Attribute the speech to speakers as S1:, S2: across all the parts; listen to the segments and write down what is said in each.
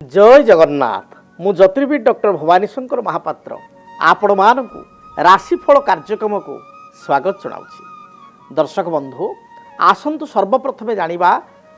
S1: जय जगन्नाथ मु ज्योतिर्विद डॉक्टर भवानी शंकर महापात्र आपण मानकु राशिफल कार्यक्रम को स्वागत जनाऊँगी। दर्शक बंधु आसंतु सर्वप्रथमे जानिबा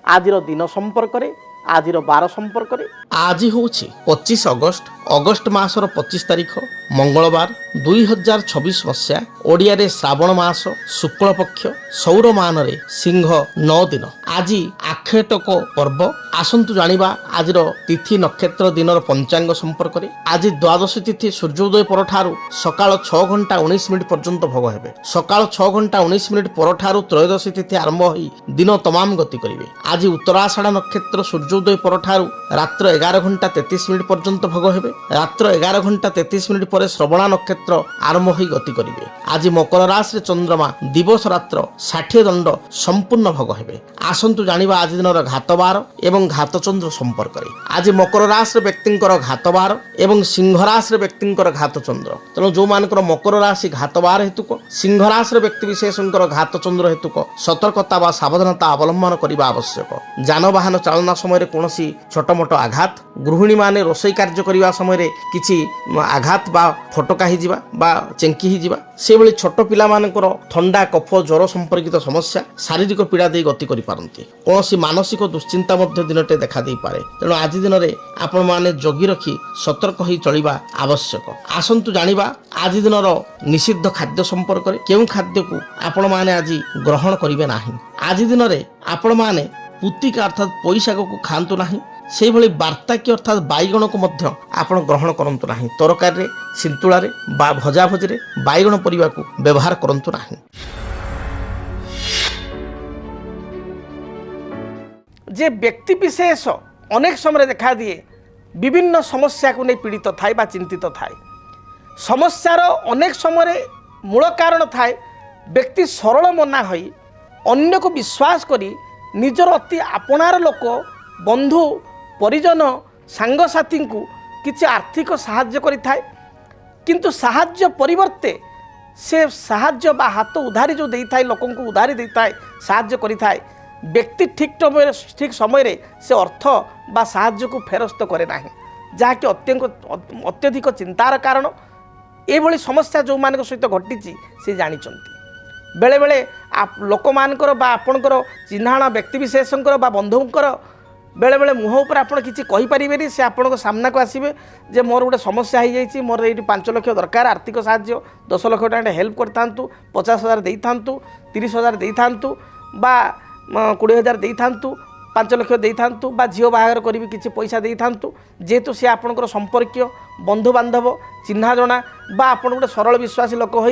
S1: आजिर दिन संपर्क रे आजिर बार संपर्क रे।
S2: आज हूँ 25 अगस्ट मासर 25 तारीख मंगलवार 2026 मसीहा ओडिया रे श्रावण मास शुक्ल पक्ष सौर मान रे सिंह 9 दिन। आज आखेटक पर्व आसंतु जानिबा आजिर तिथि नक्षत्र दिनर पंचांग संपर्क रे। आज द्वादशी तिथि सूर्योदय परठारु सकाळ 6 घंटा 19 मिनिट पर्यंत भोग हेबे। सकाळ 6 घंटा 19 मिनिट परठारु त्रयोदशी तिथि आरंभ होई दिन तमाम गति करिवे। आज उत्तराषाढ़ नक्षत्र सूर्योदय परठारु रात्र 11 घंटा 33 मिनिट पर्यंत भोग हेबे। रात्र 11 घंटा 33 मिनिट पर श्रवणा नक्षत्र आरंभ होई गति करिवे। आज मकर राशि चंद्रमा दिवस रात्र 60 दंड संपूर्ण भोग हेबे। आसंतु जानिबा आज दिनर घातबार एवं घातचंद्र संपर्क रे। आज मकर राशि व्यक्तिंकर घातबार एवं सिंह राशि व्यक्तिंकर घातचंद्र। तेणु जो मानकर मकर राशि घातबार हेतुक सिंह राशि व्यक्ति विशेषकर घातचंद्र हेतुक सतर्कता वा सावधानता अवलंबन करने आवश्यक। जानवाहन चालना समय कौनसी छोट मोट आघात, गृहिणी माने रोषई कार्य करने समय किसी आघात बा फटका हिजिबा बा चेंकी हिजिबा से भली छोट पिला मानकर थंडा कफ ज्वर संपर्कित समस्या शारीरिक पीड़ा दे गति करि पारंती। कौनसी मानसिक दुश्चिंता मध्य दिनटे देखा दे पारे। तेणु आज दिन में आपण माने जगी रखी सतर्क होई चलिबा आवश्यक। आसंतु जानिबा आज दिनर निषिद्ध खाद्य संपर्क रे। केउ खाद्य को आपण माने आज ग्रहण करिवे नाही। आज दिन में आपण माने पुतिका अर्थात पैसा को खांतु नाही। से भली वार्ता की अर्थात बैगण को मध्य आपण ग्रहण करंतु नाही। तरकारी रे सिंतुला रे बा भजा भजी रे बैगण परिवा को व्यवहार करंतु नाही।
S1: जे व्यक्ति विशेष अनेक समय देखा दिए विभिन्न समस्या को नहीं पीड़ित थाए बा चिंतित थाए। समस्यार अनेक समय मूल कारण थाए व्यक्ति सरल मना होई अन्य को विश्वास करी निजर अति आपणार लोक बंधु परिजन सांगसाथी को किसी आर्थिक साहाय्य करि थाए। किंतु साहाय्य परिवर्ते से साहाय्य बा हाथ उधारी जो देई थाए लोकन को उधारी देई थाए साहाय्य करि थाए व्यक्ति ठीक समय से अर्थ बा साहाय्य को फेरस्त करे नाही, जहाँकि अत्यधिक चिंतार कारण एभली समस्या जो मान सहित घटी से जानी। बेले बेले लोक मानकर बा आपणकर चिन्हाणा व्यक्ति विशेषकर बा बंधुंकर बेले बेले मुह उपर आपड़ किसी कहींपारे से आपण सामना को आसवे जे मोर गोटे समस्या हो जाए मोर ये 5 लाख दरकार आर्थिक साहाय्य 10 लाख टाँग हेल्प कर था 50,000 दे था 30,000 दे था बा 20,000 दे था 5 लाख दे था बा झील बाहागर करी किसी पैसा दे था जेहेतु सी आपणकर संपर्क बंधु बांधव चिन्हा जना बा आपण गोटे सरल विश्वासी लोक हो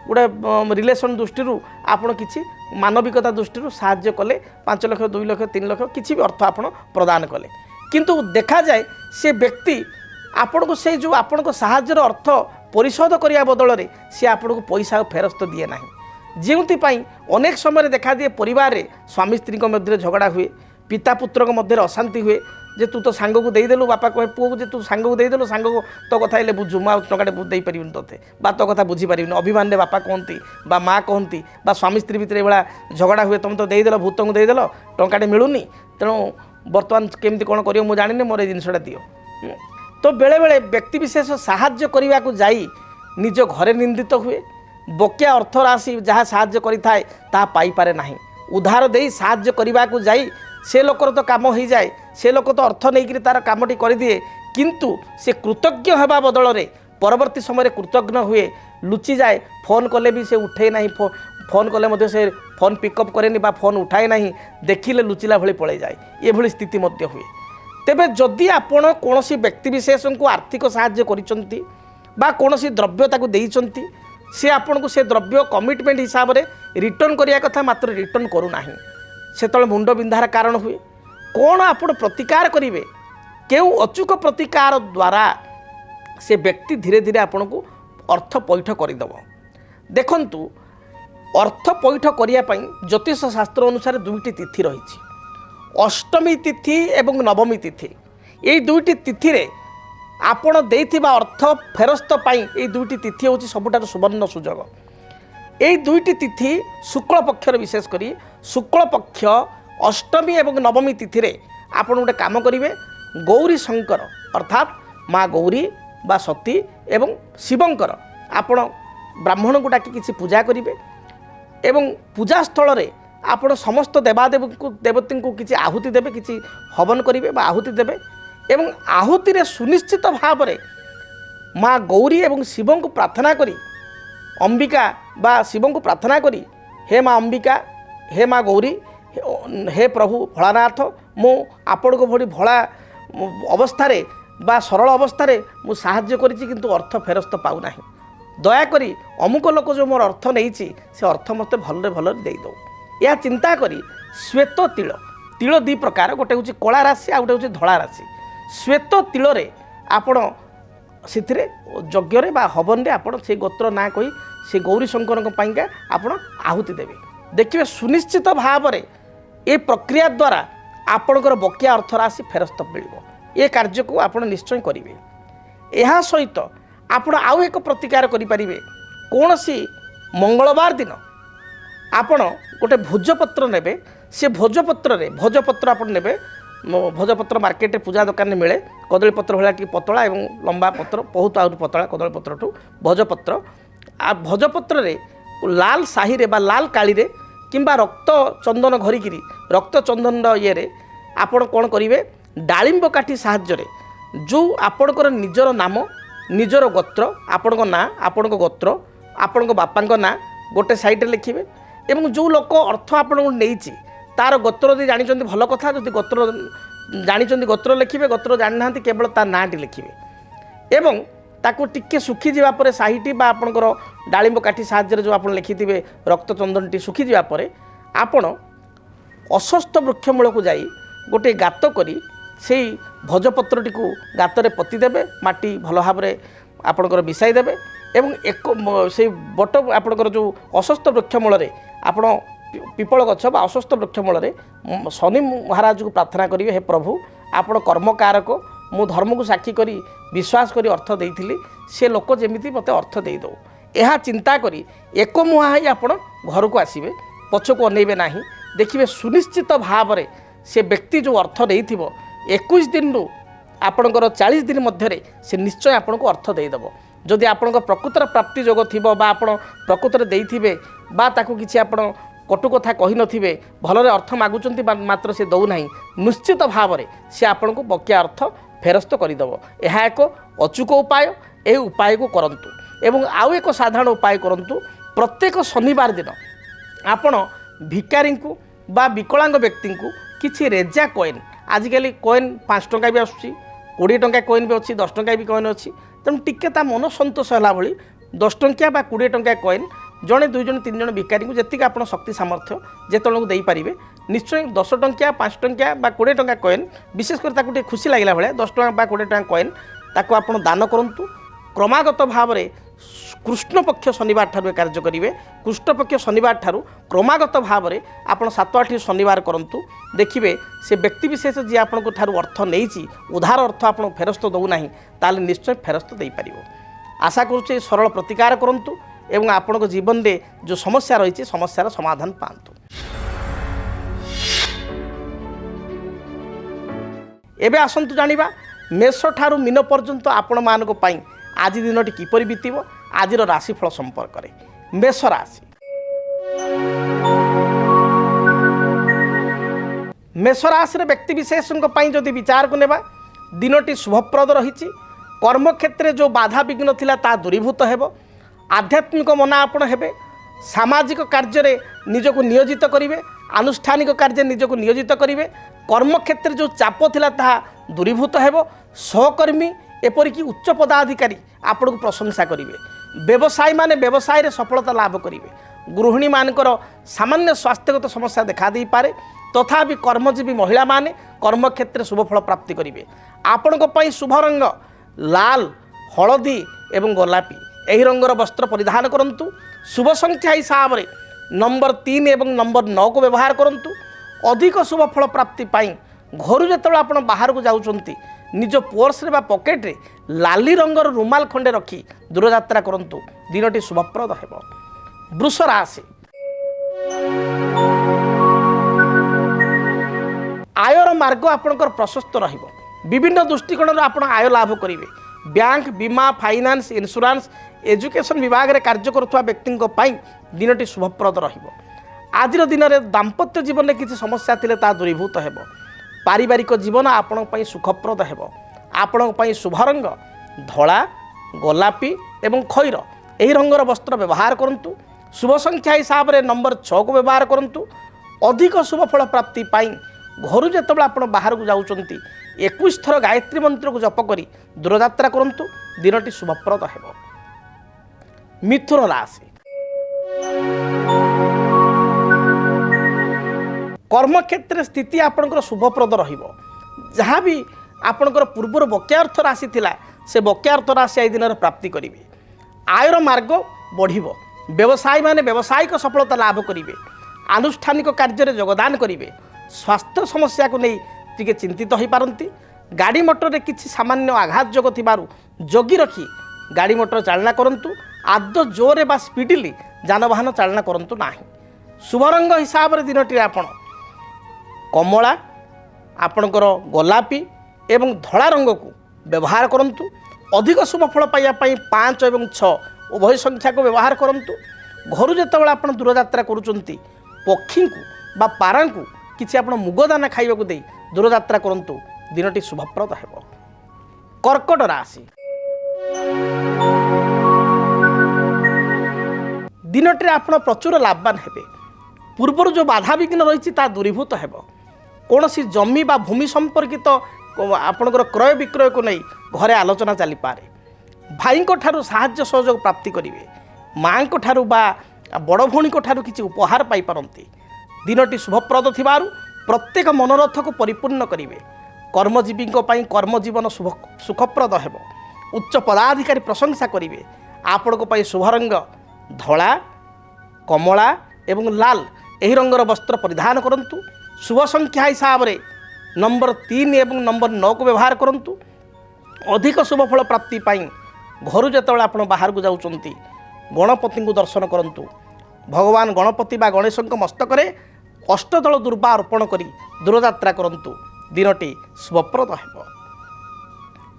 S1: गोटे रिलेसन दृष्टि आपण किसी मानविकता दृष्टि साहाय्य कले 5 लाख 2 लाख 3 लाख किसी भी अर्थ आपण प्रदान कले। किंतु देखा जाए से व्यक्ति आपण को से जो आपण को साहाय्यर अर्थ परिशोध करने बदल में सी आपण को पैसा फेरस्त दिए ना। जोपाई अनेक समय देखा दिए परिवार रे स्वामी स्त्री मध्य झगड़ा हुए, पिता पुत्र मध्य अशांति हुए जे तू तो सांग को देदेलु बापा कहे पुओ को जे तू सांग को देदेलु सांग को तो कथा हेले बुझु माँ टंकाटे दे पारिनी तोते बा तो कथा बुझी पारिनी अभिमान रे बापा कहती बा माँ कहती बा स्वामी स्त्री भितर भाया झगड़ा हुए तुम तो देदेल भूत को देदेल टंकाटे मिलूनी तेणु बर्तमान केमती कौन कर मुझे जानी मोर ये जिनसा दियो। तो बेले बेले व्यक्ति विशेष साहाय्य करने को जाई निज घरे निंदित हुए। बकिया अर्थ राशि जहाँ साहाय्य करिथाए ता पाई पारे नाही। उधार दे साहाय्य करने को जाई से लोकर तो काम हो जाए, से लोक तो अर्थ नहीं तार कामटी कर दिए किंतु से कृतज्ञ होगा बदल में परवर्ती समय कृतज्ञ हुए लुचि जाए। फोन कले भी से उठे ना, फोन कले मध्य से फोन पिकअप करे बा फोन उठाए ना, देखिले लुचिला भली पड़े जाए ये भली स्थिति मध्य हुए। तेबे जदि आपण कौनसी व्यक्ति विशेष को आर्थिक साहाय्य करिसंती बा कौनसी द्रव्य ताकू देइसंती से आपण को से द्रव्य कमिटमेंट हिसाब से रिटर्न करिया कथा मात्र रिटर्न करू नाही से मुंड बिंधार कारण हुए। कौन आप प्रतिकार करेंगे केउ अचूक प्रतिकार द्वारा से व्यक्ति धीरे धीरे आपन को अर्थ पैठ करदेव। देखंतु अर्थ पैठ करने ज्योतिष शास्त्र अनुसार 2टी तिथि रही, अष्टमी तिथि एवं नवमी तिथि। ये 2टी तिथि रे आपण देइथिबा अर्थ फेरस्त पाई ये 2टी तिथि होची सबुठार सुवर्ण सुजोग। ये 2टी तिथि शुक्ल पक्षर विशेष करी शुक्ल पक्ष अष्टमी एवं नवमी तिथि रे आपण गोटे काम करेंगे गौरी शंकर अर्थात माँ गौरी बा सती एवं शिवंकर आपण ब्राह्मण को डाकी किसी पूजा करेंगे एवं पूजा स्थल रे आपण समस्त देवादेव को देवती को किसी आहुति देवे किसी हवन करेंगे बा आहुति देवे एवं आहुति रे सुनिश्चित भाव में माँ गौरी एवं शिव को प्रार्थना करी अंबिका बा शिव को प्रार्थना करी हे माँ अंबिका हे माँ गौरी हे प्रभु भोलानाथ मु आपण को भली भोला अवस्था बा सरल अवस्था मु साहाय्य करिछि किंतु अर्थ फेरस्त पाऊना दयाकोरी अमुक लोक जो मोर अर्थ नहीं से अर्थ मत भल भल दे दो यह चिंता करी श्वेत तिल तिल दी प्रकार गोटे हूँ कला राशि आ गोटे हूँ धला राशि श्वेत तिल रे आपण से यज्ञ बा हवन रे आपण से गोत्र ना कही से गौरी शंकर पाइका आपण आहुति देवे देखिए सुनिश्चित भाव में ये प्रक्रिया द्वारा आपणकर बकिया अर्थ राशि फेरस्त मिल ये कार्य को आप निश्चय करेंगे यह सहित आपण आउ एक प्रतिकार करें कौन सी मंगलवार दिन आपण गोटे भोजपत्र ने से भोजपत्र आप ने भोजपत्र मार्केट पूजा दुकान में मिले कदलीपत्र भाया पतला और लंबा पत्र बहुत आहरी पतला कदलीपत्र ठू भोजपत्र आ भोजपत्र रे लाल साही रे बा लाल काली रे किंबा रक्त चंदन घरिकी रक्त चंदन ये आपण कौन करेंगे डालिंब काठी साहाय्य जो आपणकर निजर नाम निजर गोत्र आपण ना आपण गोत्र आपण बापा ना गोटे साइड लिखिए एवं जो लोक अर्थ आपण नहीं तार गोत्र यदि जानी भल कथा जो गोत्र जानी गोत्र लिखिए गोत्र जानी ना केवल तार नाटी लिखिए एवं ताकू टिके सुखी जावापर साहीटी बा आपणकर डालिंब काठी साहाय्य जो आप लिखिथे रक्त चंदनटी सुखी जावापर आपण अस्वस्थ वृक्ष मूल को जाई गोटे गात करी से भोजपत्रटी को गातरे पति देवे माटी भल भाव में आपणकर मिसाई देवे एवं एक से बट आपणकर जो अस्वस्थ वृक्ष मूल आपण पिपल गछ बा अस्वस्थ वृक्ष मूल शनि महाराज को प्रार्थना करेंगे हे प्रभु आपण कर्मकारक मु धर्म को साक्षी करी विश्वास करी अर्थ देइथिली से लोक जेमिति मते अर्थ दे दो यह चिंता करी एक मुहा ही आपण घर को आसीबे पछ को अनेबे नाही देखिबे सुनिश्चित भाव में से व्यक्ति जो अर्थ देइथिबो 21 दिन रु आपणकर 40 दिन मध्य से निश्चय आपण को अर्थ देदेव जदि आपण प्रकृतर प्राप्ति जोग थी आपण प्रकृतर देइथिबे बा ताकू किछि आपण कटु कथा कही नथिबे भलरे अर्थ मागुचंती मात्र से दौ नाही निश्चित भाव में से आपण को बकिया अर्थ फेरस्त करदेव यह एक अचूक उपाय यह उपाय को करंतु एवं आउ एक साधारण उपाय करंतु प्रत्येक शनिवार दिन आपण भिकारी को बा विकलांग व्यक्ति को किछि रेजा कॉइन आजिकल कॉइन 5 टंका भी आसुची 20 टंका कॉइन भी अच्छी 10 टंका भी कॉइन अच्छी तेणु टिके ता मन संतोष है भाई 10 टंकिया बा 20 टंका कॉइन जड़े 2 जन 3 जन भिकारी को जी आप शक्ति सामर्थ्य जेतों को देपारे निश्चय 10 टंकिया 5 टंकिया बा 20 टंका कॉइन विशेषकर टे खुशी लगला भाया 10 टंका बा 20 टंका कॉइन ताको आपण दान करंतु क्रमागत भाव में कृष्ण पक्ष शनिवार ठारू कार्य करेंगे कृष्ण पक्ष शनिवार ठारू क्रमागत भाव में आपड़ 7-8 शनिवार करंतु देखिए से व्यक्ति विशेष जी आपको ठारू अर्थ नहीं उधार अर्थ आप फेरस्त दौना ताले निश्चय फेरस्त दे पार आशा करुचे सरल प्रतिकार करंतु एवं आपण जीवन में जो समस्या रही समस्यार समाधान पातु। एबे आसंतु जानिबा मेष ठारू मीन पर्यंत आपण मानक पई आज दिनटी किपरि बीतिबो आजिर राशिफल संपर्क में मेष राशि मेष राशि व्यक्ति विशेषों जदि विचार को नेबा दिनटी शुभप्रद रही कर्म क्षेत्र जो बाधा विघ्न थिला ता दूरीभूत हेबो आध्यात्मिक मना आपण हेबे सामाजिक कार्य निजको नियोजित करेंगे आनुष्ठानिक कार्य निजको नियोजित करेंगे कर्म क्षेत्र जो चाप थिला ताहा दूरीभूत हेबो सहकर्मी एपरिक उच्च पदाधिकारी आपण को प्रशंसा करेंगे व्यवसायी माने व्यवसाय रे सफलता लाभ करेंगे गृहिणी मानकर सामान्य स्वास्थ्यगत समस्या देखा दे पारे तथापि कर्मजीवी महिला माने कर्म क्षेत्र शुभफल प्राप्ति करेंगे आपण शुभ रंग लाल हलदी एवं गोलापी यही रंगर वस्त्र परिधान करंतु शुभ संख्या हिसाब से नंबर 3 एवं नंबर 9 को व्यवहार करंतु अधिक शुभ फल प्राप्ति पाई घर जो आप बाहर को जाउछंती निज पर्स रे बा पॉकेट रे लाली रंगर रुमाल खंडे रखी दूरयात्रा करंतु दिनटी शुभप्रद हेबो। वृष राशि आयर मार्ग आपणकर प्रशस्त रहिबो विभिन्न दृष्टिकोण आप आय लाभ करेंगे। बैंक बीमा फाइनान्स इन्शुरांस एजुकेशन विभाग में कार्य करुवा व्यक्ति दिनटी शुभप्रद रहिबो। आज दिन में दाम्पत्य जीवन में किसी समस्या थिले ता दूरीभूत हेबो। पारिवारिक जीवन आपण पई सुखप्रद हेबो। आपण पई शुभ रंग धला गोलापी एवं खैर यही रंगर वस्त्र व्यवहार करंतु। शुभ संख्या हिसाब से नंबर 6 को व्यवहार करंतु। अधिक शुभ फल प्राप्ति पाई घर जिते आप बाहर को जाउचंती 21 थर गायत्री मंत्र को जप करी दूरयात्रा करंतु। दिनटी शुभप्रद हेबो। मिथुन राशि कर्मक्षेत्र स्थिति आपणकर शुभप्रद रहिबो। जहाँ भी आपणकर पूर्वर बकेया अर्थ राशि थिला से बकेया अर्थ राशि आई दिन प्राप्ति करिवे। आयर मार्ग बढ़िबो। व्यवसायी माने व्यावसायिक सफलता लाभ करिवे। आनुष्ठानिक कार्य योगदान करिवे। स्वास्थ्य समस्या को नहीं टिके चिंतित हो पारंती। गाड़ी मोटर रे किछि सामान्य आघात जोग थिबारु जगी रखी गाड़ी मोटर चालना करंतु। आद जोरे बा स्पीडली जानवाहन चालना करंतु नाही। शुभ रंग हिसाब रे दिनटी आपण कमला आपणकर गोलापी एवं धला रंग को व्यवहार करंतु। अधिक शुभ फल पाइबा पई 5 एवं 6 उभय संख्या को व्यवहार करंतु। घर जेतेबेले आपण दूरयात्रा करूचंती पक्षी को बा पारा को किछि आपण मुगदाना खाइबा को देई दूरयात्रा करंतु। दिनटी शुभप्रद हेबो। कर्कट राशि दिनटी आपण प्रचुर लाभवान हेबे। पूर्वर जो बाधा विघ्न रही दूरीभूत हेबो। कौन सी जमी बा भूमि संपर्कित आपणकर क्रय विक्रय को नहीं घरे आलोचना चली पारे। भाई ठारू साहाय्य सहयोग प्राप्ति करेंगे। माँ ठारू बा बड़ भौणी ठारू किसी उपहार पाई पारंती। दिनटी शुभप्रद थिबारु प्रत्येक मनोरथ को परिपूर्ण करेंगे। कर्मजीवी कर्मजीवन सुखप्रद हेबो। उच्च पदाधिकारी प्रशंसा करेंगे। आपण को शुभ रंग धला कमला एवं लाल यही रंगर वस्त्र परिधान करंतु। शुभ संख्या हिसाब से नंबर 3 एवं नंबर 9 को व्यवहार करंतु। अधिक शुभ फल प्राप्ति पाई घर जेतेबेले आप बाहर को जाउचंती गणपति को दर्शन करंतु। भगवान गणपति बा गणेश मस्तक में अष्टदल दुर्वा अर्पण करी दूरयात्रा करंतु। दिनटी शुभप्रद हेबो।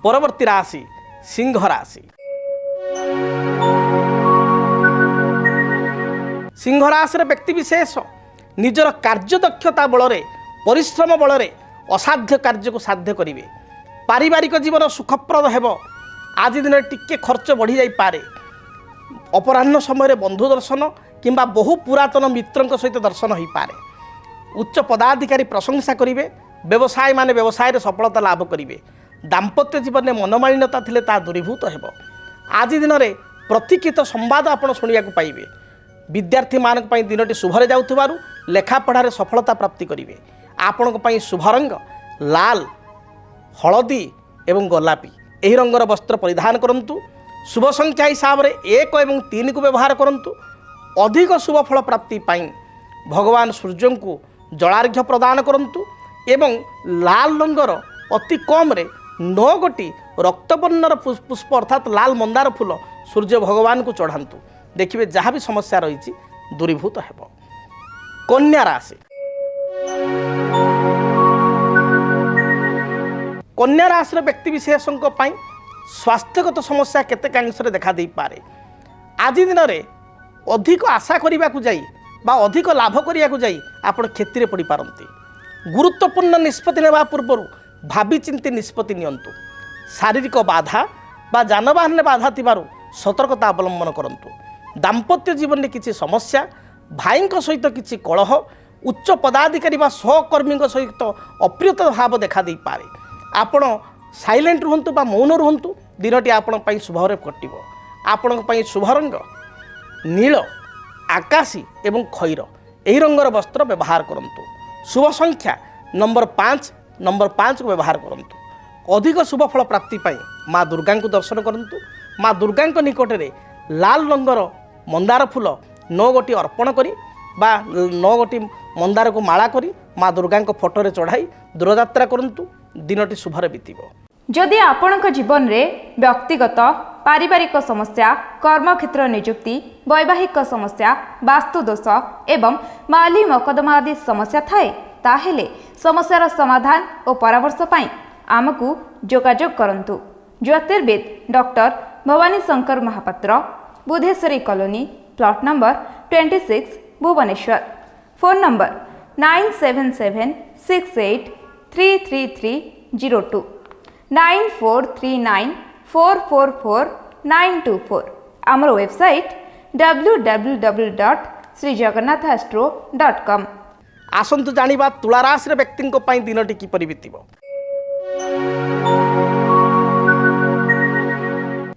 S1: परवर्ती राशि सिंह राशि सिंह राशि व्यक्ति विशेष निजर कार्यदक्षता बल परिश्रम बल असाध्य कार्य को साध्य करेंगे। पारिवारिक जीवन सुखप्रद हेबो। आज दिन टिके खर्च बढ़ी जाई पारे। अपराह्न समय बंधु दर्शन किंबा बहु पुरातन मित्रों सहित दर्शन हो पारे। उच्च पदाधिकारी प्रशंसा करेंगे। व्यवसायी माने व्यवसाय रे सफलता लाभ करेंगे। दाम्पत्य जीवन में मनमालिन्यता थिले ता दूरीभूत हेबो। आज दिन में प्रतीक्षित संवाद आपण शुणिया पाइबे। विद्यार्थी मानक पई दिनटी शुभरे जाउथबारु लेखा पढ़ारे सफलता प्राप्ति करेंगे। आपण पई शुभ रंग लाल हलदी एवं गोलापी यही रंगर वस्त्र परिधान करंतु। शुभ संख्या हिसाब से 1 एवं 3 को व्यवहार करंतु। अधिक शुभ फल प्राप्ति पाई भगवान सूर्य को जलार्घ्य प्रदान करंतु एवं लाल रंगर अति कम रे 9 गोटी रक्तवर्णर पुष्प अर्थात लाल मंदार फूल सूर्य भगवान को चढ़ातु। देखिए जहाँ भी समस्या रही दूरीभूत हेबो। कन्या राशि कन्या राशि व्यक्ति विशेषों स्वास्थ्यगत समस्या केतेकांश देखा दे पारे। आज दिन में अधिक आशा करने को जाई बा अधिक लाभ करने को जाई आपण क्षति पड़ पारती। गुरुत्वपूर्ण निष्पत्ति नेबा पूर्व भावी चिंती निष्पत्ति नियंतु। शारीरिक बाधा बा जानवाहन में बाधा थिबारु सतर्कता अवलंबन करंतु। दाम्पत्य जीवन में किसी समस्या भाई सहित किसी कलह उच्च पदाधिकारी बा सहकर्मी सहित अप्रियता भाव देखा दे पारे। आपण साइलेंट रुहंतु बा मौन रुहंतु। दिनटी आपण पई शुभरे कटिबो। आपण पई शुभ रंग नील आकाशी एवं खैर यही रंगर वस्त्र व्यवहार करंतु। शुभ संख्या नंबर 5 को व्यवहार करंतु। अधिक शुभ फल प्राप्ति पाई माँ दुर्गा को दर्शन करंतु। माँ दुर्गा निकट में लाल रंगर मंदार फूल 9 गोटी अर्पण करी बा 9 गोटी मंदार को माला करी माँ दुर्गा फोटो रे चढ़ाई दूरयात्रा करंतु। दिनटी शुभरे बीतिबो।
S3: जदि आपणक जीवन में व्यक्तिगत पारिवारिक समस्या कर्मक्षेत्र नियुक्ति वैवाहिक समस्या वास्तु दोष एवं माली मकदमा आदि समस्या थाए ताहेले समस्यार समाधान और परामर्श पाई आमकु जोगाजोग करंतु। ज्योतिर्विद doctor Bhavani Shankar Mahapatra, Budheswari colony, plot number 26, Bhubaneswar. Phone number 9776833302 9439444924। आमर वेबसाइट www.srijagannathastro.com।
S1: आसंतु जानिबा तुला राशि व्यक्ति दिनटी किपरि बीतिब।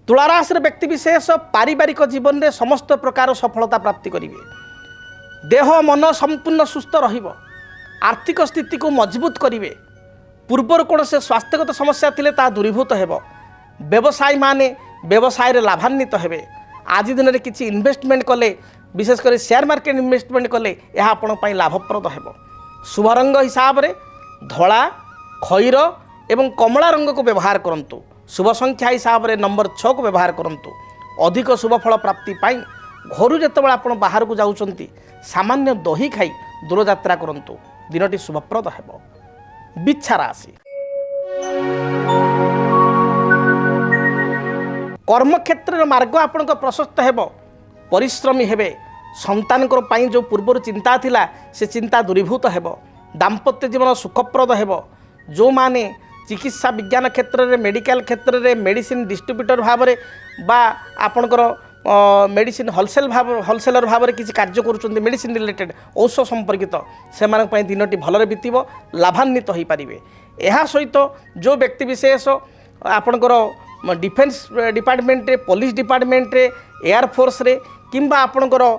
S1: तुला राशि व्यक्ति विशेष पारिवारिक जीवन में समस्त प्रकार सफलता प्राप्ति करेंगे। देह मन संपूर्ण सुस्थ रहिब। आर्थिक स्थिति को मजबूत करेंगे। पूर्वर कौन से स्वास्थ्यगत समस्या थिले ता दूरीभूत हेब। व्यवसायी माने व्यवसाय रे लाभान्वित हेबे। आज दिन में किसी इन्वेस्टमेंट कले, विशेषकर शेयर मार्केट इन्वेस्टमेंट कले यह आपण पई लाभप्रद हेब। शुभ रंग हिसाब रे धला, खैर एवं कमला रंग को व्यवहार करंतु। शुभ संख्या हिसाब रे नंबर 6 को व्यवहार करंतु। अधिक शुभ फल प्राप्ति पाई घर जेतेबेले आपण बाहर को जाउचंती सामान्य दही खाई दूरयात्रा करंतु। दिनटी शुभप्रद हेब। बिच्छा राशि कर्मक्षेत्र मार्ग आपण प्रशस्त हेब। परिश्रमी हेबे। संतान जो पूर्वर चिंता थिला से चिंता दूरीभूत हेब। दाम्पत्य जीवन सुखप्रद हेब। जो माने चिकित्सा विज्ञान क्षेत्र में, मेडिकल क्षेत्र में मेडिसिन डिस्ट्रीब्यूटर भाव में बा आपणकर मेडिसिन होलसेलर भाव में किसी कार्य करुँच मेडिसिन रिलेटेड औषध संपर्कित से दिनटी भलरे बीतब। लाभान्वित हो पारे। यह सहित जो व्यक्ति विशेष आपणकर डिफेन्स डिपार्टमेंट रे, पुलिस डिपार्टमेंट रे, एयरफोर्स रे किंबा आपणकर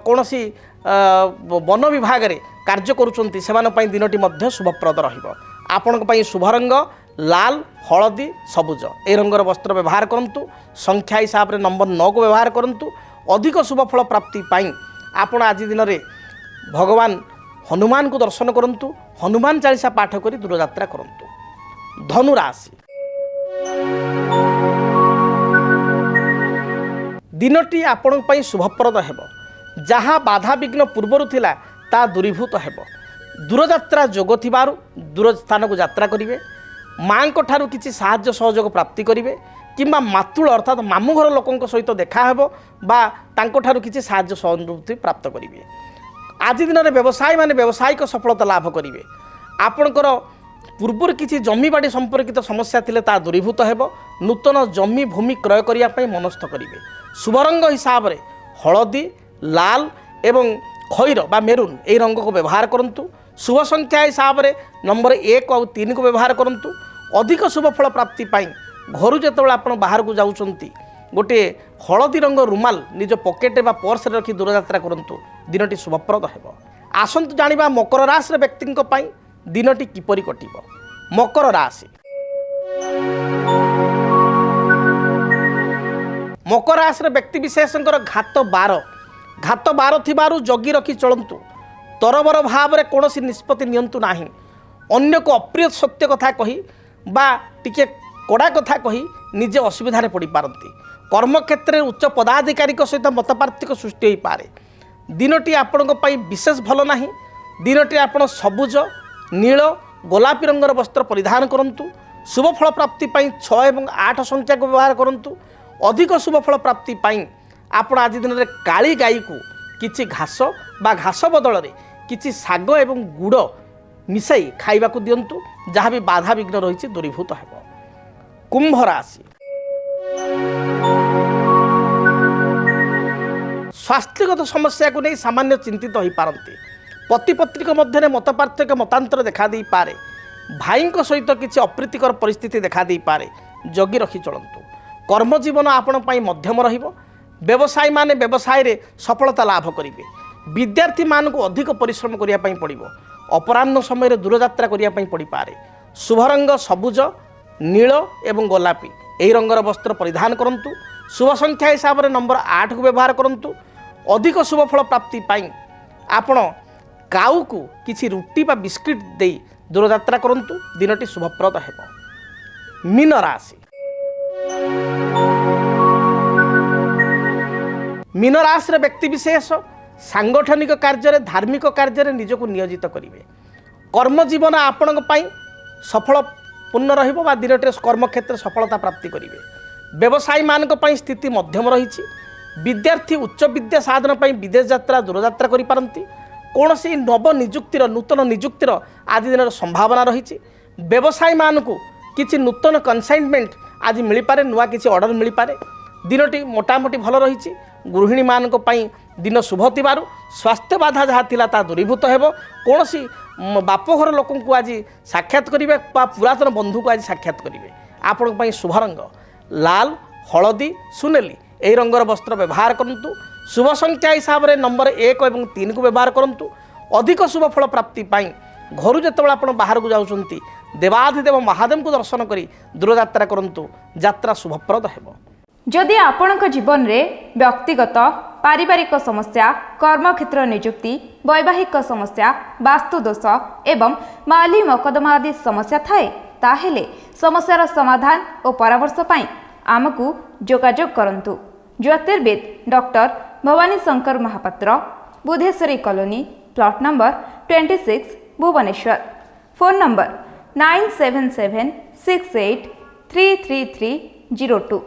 S1: कौन सी वन विभाग रे कार्य करुँच से दिनटी शुभप्रद रहिब। आपण शुभ रंग लाल, हलदी, सबुज ए रंगर वस्त्र व्यवहार करंतु। संख्या हिसाब रे नंबर 9 को व्यवहार करंतु। अधिक शुभ फल प्राप्ति पाई आपण आज दिन में भगवान हनुमान को दर्शन करंतु। हनुमान चालीसा पाठ करी दूरयात्रा करंतु। धनु राशि दिनटी आपण पई शुभप्रद हेब। जहाँ बाधा विघ्न पूर्वर थिला ता दूरीभूत हेब। दूरयात्रा जोग थिबारु दूर स्थान को यात्रा करिवे। माँ को ठारू किसी साहाय्य सहयोग प्राप्ति करिवे किंबा मातुल अर्थात मामू घर लोकों सहित देखा हेबो बा तांको ठारू किसी साहाय्य सहयोग प्राप्त करिवे। आज दिन में व्यवसायी माने व्यावसायिक सफलता लाभ करिवे। आपणकर पूर्वर किसी जमी बाड़ी संपर्कित समस्या थिले ता दूरीभूत हेब। नूतन जमी भूमि क्रय करिया पई मनस्थ करिवे। शुभ रंग हिसाब रे हलदी, लाल एवं खैर बा मेरून ए रंग को व्यवहार करंतु। शुभ संख्या हिसाब रे नंबर 1 और 3 को व्यवहार करंतु। अधिक शुभ फल प्राप्ति पाई घर जेतेबेले आपण बाहर को जाउचंती गोटे हलदी रंग रुमाल निज पॉकेट बा पर्स रे रखी दूरयात्रा करंतु। दिनटी शुभप्रद हेब। आसंतु जानिबा मकर राशि व्यक्ति दिनटी किपरि कटिब। मकर राशि मकर राशि व्यक्ति विशेषकर घात 12 थिबारु जगी रखी चलंतु। तरबर भाव में कौन निष्पत्ति नियंतु नाही। अन्य को अप्रिय सत्य कथा कही बा टिके कड़ा कथा कही निजे असुविधार पड़ पारती। कर्मक्षेत्र में उच्च पदाधिकारी सहित मतपार्थिक सृष्टि हो पारे। दिनटी आपण विशेष भल नाही। दिनटी आपण सबुज, नील, गोलापी रंगर वस्त्र परिधान करंतु। शुभ फल प्राप्ति पाई 6 और 8 संख्या को व्यवहार करंतु। अधिक शुभ फल प्राप्ति पाई आपण आज दिन में काली गाई को किछि घास बा घास बदल में किछि साग एवं गुड़ मिसाई खाइबा को दियंतु। जहाँ भी बाधा विघ्न रही दूरीभूत हेब। कुंभ राशि स्वास्थ्यगत समस्या को नहीं सामान्य चिंतित हो पारती। पति पत्नी मध्य मतपार्थ मतांतर देखा दे पारे। भाई सहित किसी अप्रीतिकर परिस्थिति देखा दे पारे। जगी रखी चलंतु। कर्मजीवन आपण पई मध्यम रहिबो। व्यवसायी माने व्यवसाय रे सफलता लाभ करिवे। विद्यार्थी मान को अधिक परिश्रम करिया पई पड़िबो। अपराह्न समय दूरयात्रा करिया पई पड़ी पारे। शुभ रंग सबुज, नील एवं गोलापी एही रंगर वस्त्र परिधान करंतु। शुभ संख्या हिसाब रे नंबर 8 को व्यवहार करंतु। अधिक शुभ फल प्राप्ति पाई आपण काऊ को किसी रुटी बा बिस्किट दे दूरयात्रा करंतु। दिनटी शुभप्रद हेब। मीन राशि मीन राशि व्यक्ति विशेष सांगठनिक कार्य, धार्मिक कार्य निजक नियोजित करेंगे। कर्मजीवन आपण सफल ପୂର୍ଣ୍ଣ ରହିବ ବା ଦିନଟିରେ କର୍ମକ୍ଷେତ୍ରରେ ସଫଳତା ପ୍ରାପ୍ତି କରିବେ। ବ୍ୟବସାୟୀମାନଙ୍କ ପାଇଁ ସ୍ଥିତି ମଧ୍ୟମ ରହିଛି। ବିଦ୍ୟାର୍ଥୀ ଉଚ୍ଚ ବିଦ୍ୟା ସାଧନ ପାଇଁ ବିଦେଶ ଯାତ୍ରା ଦୂରଯାତ୍ରା କରିପାରନ୍ତି। କୌଣସି ନବ ନିଯୁକ୍ତିର ନୂତନ ନିଯୁକ୍ତିର ଆଜି ଦିନର ସମ୍ଭାବନା ରହିଛି। ବ୍ୟବସାୟୀମାନଙ୍କୁ କିଛି ନୂତନ କନସାଇନମେଣ୍ଟ ଆଜି ମିଳିପାରେ, ନୂଆ କିଛି ଅର୍ଡ଼ର ମିଳିପାରେ। ଦିନଟି ମୋଟାମୋଟି ଭଲ ରହିଛି। ଗୃହିଣୀମାନଙ୍କ ପାଇଁ ଦିନ ଶୁଭ ଥିବାରୁ ସ୍ୱାସ୍ଥ୍ୟ ବାଧା ଯାହା ଥିଲା ତାହା ଦୂରୀଭୂତ ହେବ। କୌଣସି ବାପଘର ଲୋକଙ୍କୁ ଆଜି ସାକ୍ଷାତ କରିବେ ବା ପୁରାତନ ବନ୍ଧୁକୁ ଆଜି ସାକ୍ଷାତ କରିବେ। ଆପଣଙ୍କ ପାଇଁ ଶୁଭ ରଙ୍ଗ ଲାଲ, ହଳଦୀ, ସୁନେଲି ଏହି ରଙ୍ଗର ବସ୍ତ୍ର ବ୍ୟବହାର କରନ୍ତୁ। ଶୁଭ ସଂଖ୍ୟା ହିସାବରେ ନମ୍ବର 1 ଏବଂ 3କୁ ବ୍ୟବହାର କରନ୍ତୁ। ଅଧିକ ଶୁଭ ଫଳ ପ୍ରାପ୍ତି ପାଇଁ ଘରୁ ଯେତେବେଳେ ଆପଣ ବାହାରକୁ ଯାଉଛନ୍ତି ଦେବାଧିଦେବ ମହାଦେବଙ୍କୁ ଦର୍ଶନ କରି ଦୂରଯାତ୍ରା କରନ୍ତୁ। ଯାତ୍ରା ଶୁଭପ୍ରଦ ହେବ।
S3: ଯଦି ଆପଣଙ୍କ ଜୀବନରେ ବ୍ୟକ୍ତିଗତ ପାରିବାରିକ ସମସ୍ୟା, କର୍ମକ୍ଷେତ୍ର ନିଯୁକ୍ତି, ବୈବାହିକ ସମସ୍ୟା, ବାସ୍ତୁ ଦୋଷ ଏବଂ ମାଲି ମକଦ୍ଦମା ଆଦି ସମସ୍ୟା ଥାଏ, ତାହେଲେ ସମସ୍ୟାର ସମାଧାନ ଓ ପରାମର୍ଶ ପାଇଁ ଆମକୁ ଯୋଗାଯୋଗ କରନ୍ତୁ। ଜ୍ୟୋତିର୍ବିଦ doctor Bhavani Shankar Mahapatra, Budheswari colony, plot number 26, Bhubaneswar. Phone number 9776833302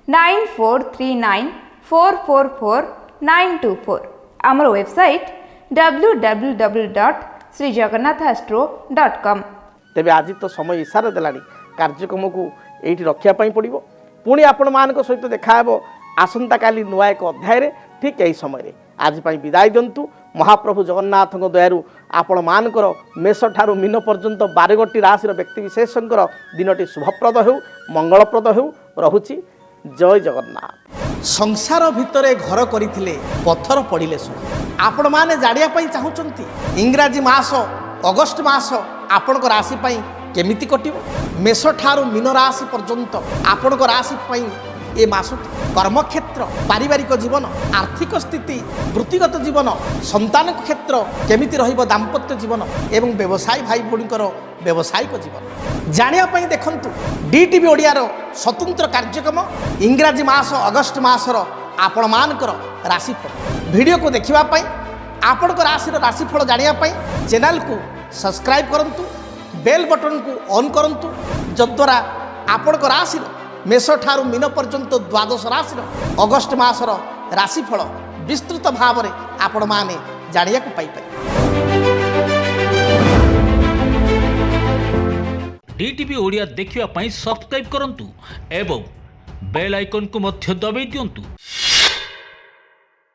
S3: 9439444924। ଆମର ୱେବସାଇଟ୍ www.srijagannathastro.com।
S1: ତେବେ ଆଜି ତ ସମୟ ଇସାରା ଦେଲାଣି, କାର୍ଯ୍ୟକ୍ରମକୁ ଏଇଠି ରଖିବା ପାଇଁ ପଡ଼ିବ। ପୁଣି ଆପଣମାନଙ୍କ ସହିତ ଦେଖାହେବ ଆସନ୍ତାକାଲି ନୂଆ ଏକ ଅଧ୍ୟାୟରେ ଠିକ୍ ଏହି ସମୟରେ। ଆଜି ପାଇଁ ବିଦାୟ ଦିଅନ୍ତୁ। ମହାପ୍ରଭୁ ଜଗନ୍ନାଥଙ୍କ ଦୟାରୁ ଆପଣମାନଙ୍କର ମେଷଠାରୁ ମୀନ ପର୍ଯ୍ୟନ୍ତ 12ଗୋଟି ରାଶିର ବ୍ୟକ୍ତିବିଶେଷଙ୍କର ଦିନଟି ଶୁଭପ୍ରଦ ହେଉ, ମଙ୍ଗଳପ୍ରଦ ହେଉ। ରହୁଛି। ଜୟ ଜଗନ୍ନାଥ। ସଂସାର ଭିତରେ ଘର କରିଥିଲେ ପଥର ପଡ଼ିଲେ ସବୁ। ଆପଣମାନେ ଜାଣିବା ପାଇଁ ଚାହୁଁଛନ୍ତି ଇଂରାଜୀ ମାସ ଅଗଷ୍ଟ ମାସ ଆପଣଙ୍କ ରାଶି ପାଇଁ କେମିତି କଟିବ? ମେଷଠାରୁ ମୀନ ରାଶି ପର୍ଯ୍ୟନ୍ତ ଆପଣଙ୍କ ରାଶି ପାଇଁ ଏ ମାସଟି କର୍ମକ୍ଷେତ୍ର, ପାରିବାରିକ ଜୀବନ, ଆର୍ଥିକ ସ୍ଥିତି, ବୃତ୍ତିଗତ ଜୀବନ, ସନ୍ତାନ କ୍ଷେତ୍ର କେମିତି ରହିବ, ଦାମ୍ପତ୍ୟ ଜୀବନ ଏବଂ ବ୍ୟବସାୟୀ ଭାଇ ଭଉଣୀଙ୍କର ବ୍ୟବସାୟିକ ଜୀବନ ଜାଣିବା ପାଇଁ ଦେଖନ୍ତୁ DTV ଓଡ଼ିଆର ସ୍ୱତନ୍ତ୍ର କାର୍ଯ୍ୟକ୍ରମ ଇଂରାଜୀ ମାସ ଅଗଷ୍ଟ ମାସର ଆପଣମାନଙ୍କର ରାଶିଫଳ। ଭିଡ଼ିଓକୁ ଦେଖିବା ପାଇଁ, ଆପଣଙ୍କ ରାଶିର ରାଶିଫଳ ଜାଣିବା ପାଇଁ ଚ୍ୟାନେଲକୁ ସବସ୍କ୍ରାଇବ୍ କରନ୍ତୁ, ବେଲ୍ ବଟନକୁ ଅନ୍ କରନ୍ତୁ, ଯଦ୍ୱାରା ଆପଣଙ୍କ ରାଶିର ମେଷଠାରୁ ମୀନ ପର୍ଯ୍ୟନ୍ତ 12 ରାଶିର ଅଗଷ୍ଟ ମାସର ରାଶିଫଳ ବିସ୍ତୃତ ଭାବରେ ଆପଣମାନେ ଜାଣିବାକୁ ପାଇପାରିବେ।
S4: DTV ଓଡ଼ିଆ ଦେଖିବା ପାଇଁ ସବସ୍କ୍ରାଇବ୍ କରନ୍ତୁ ଏବଂ ବେଲ୍ ଆଇକନ୍କୁ ମଧ୍ୟ ଦବାଇ ଦିଅନ୍ତୁ।